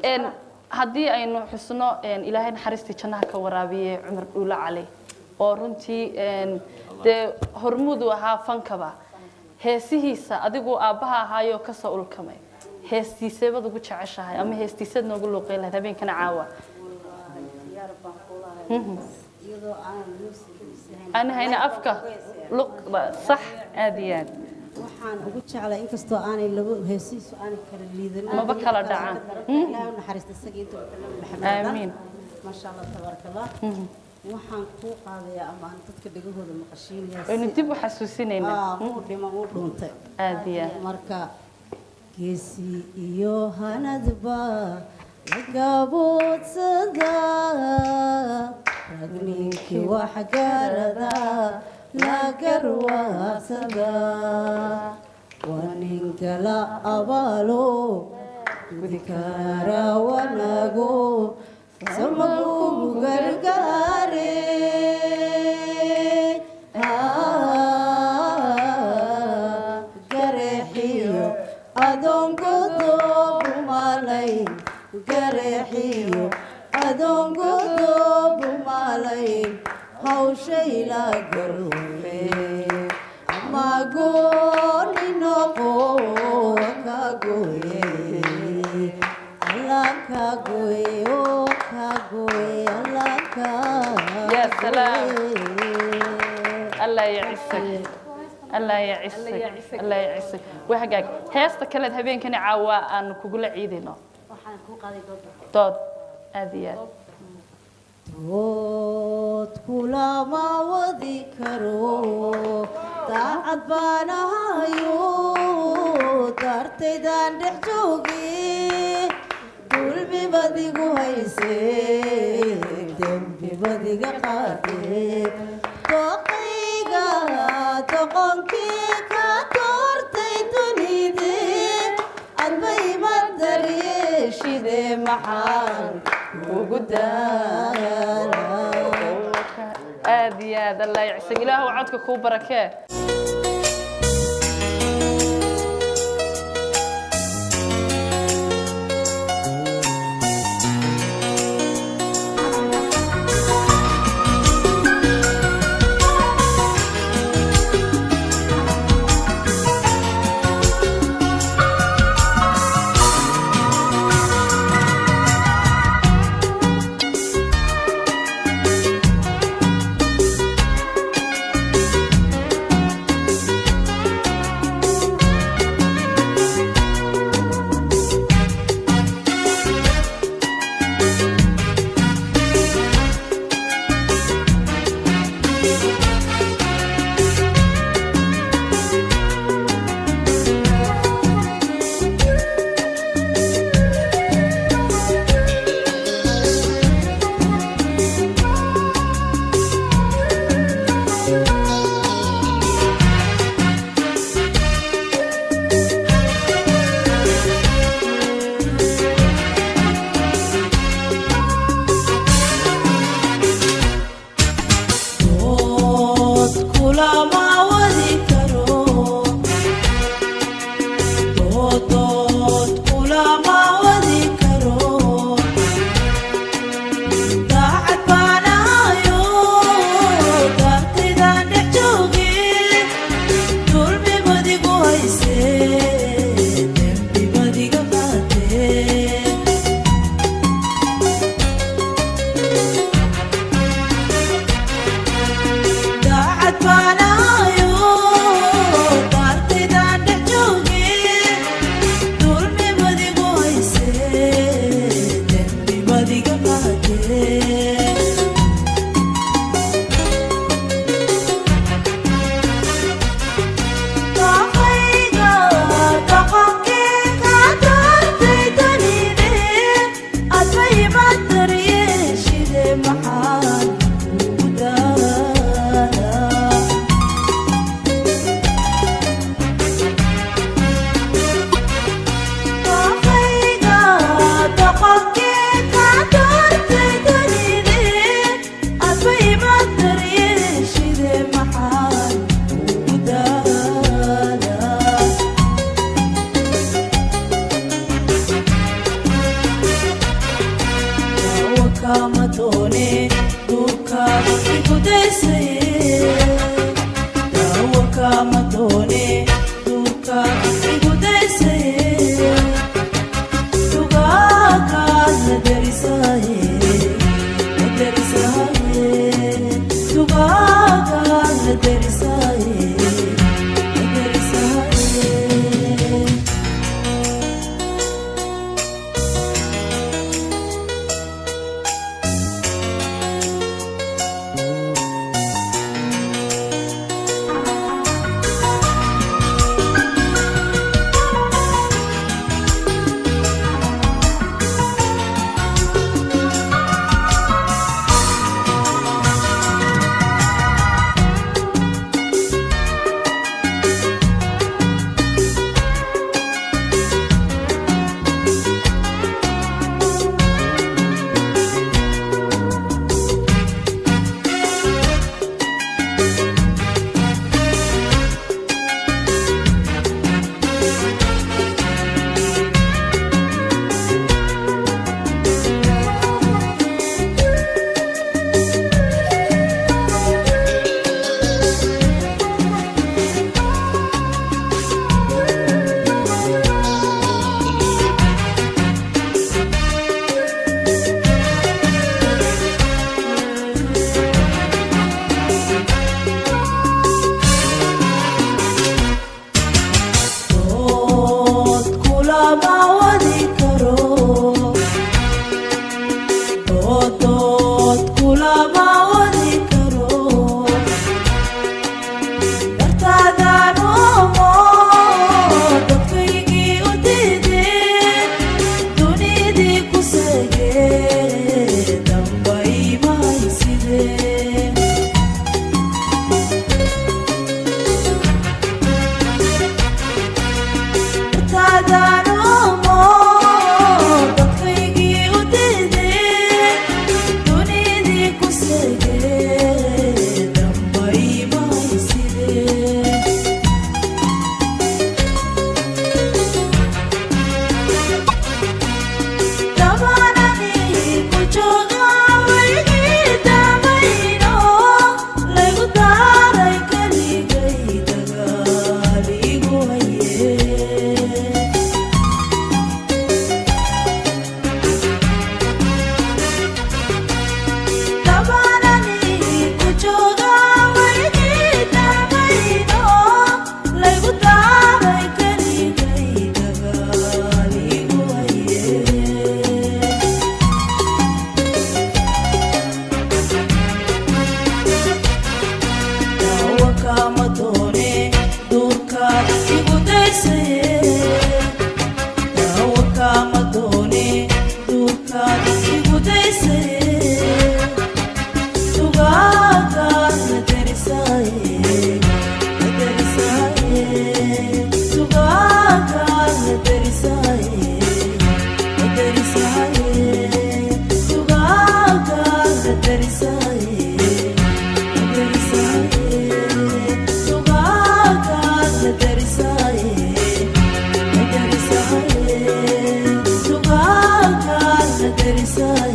إن هدي أنه حسنا إن إلهي نحرستي جنها كورابية عمر أولى عليه ورنتي إن ده هرمود وها فنكبا هسيسا أديكو أبها هايو كسؤول كمان هستيسة بدو قتش عشها أما هستيسة نقول له قيل هذا بين كنا عاوة أنا هنا أفكار لق صح أديان waxaan ugu jeclaa in kastoo aanay laba heesiis aan kala liidan ma bakala dhacaan ilaahay naxariista sagiinta maxamed amiin ma sha Allah tabarakallah waxaan ku qaadayaa ama aan dadka dhagahooda maqashiinaya inuu dib u xasuusinayna uu dhimo uu dhuntay aadiya marka geesi iyo hanadba lagabodsada ragninkii wax garada lagarwa sada waningala abalo gudikara wanago samagu gargare garehiyo adongo dobumalay garehiyo adongo dobumalay hawshayla garwe magoni noqo kagoye alaka goye o kagoye alaka ya salam Allah يعسك الله يعسك الله يعسك وحقك هيستا كلد habeenkani caawa aan kugu la ciidino waxaan ku qaaday dood aadiya dood kula ma wadi karo taacad baan ahayo dartaydan dhex joogi dulmi badigu hayse dembi badiga qaade doqayga doqonkii ka doortay dunide adbay madaryeeshide maxaan ugu daala aadiya الله يعسك إله وعدك كو بركة Teresa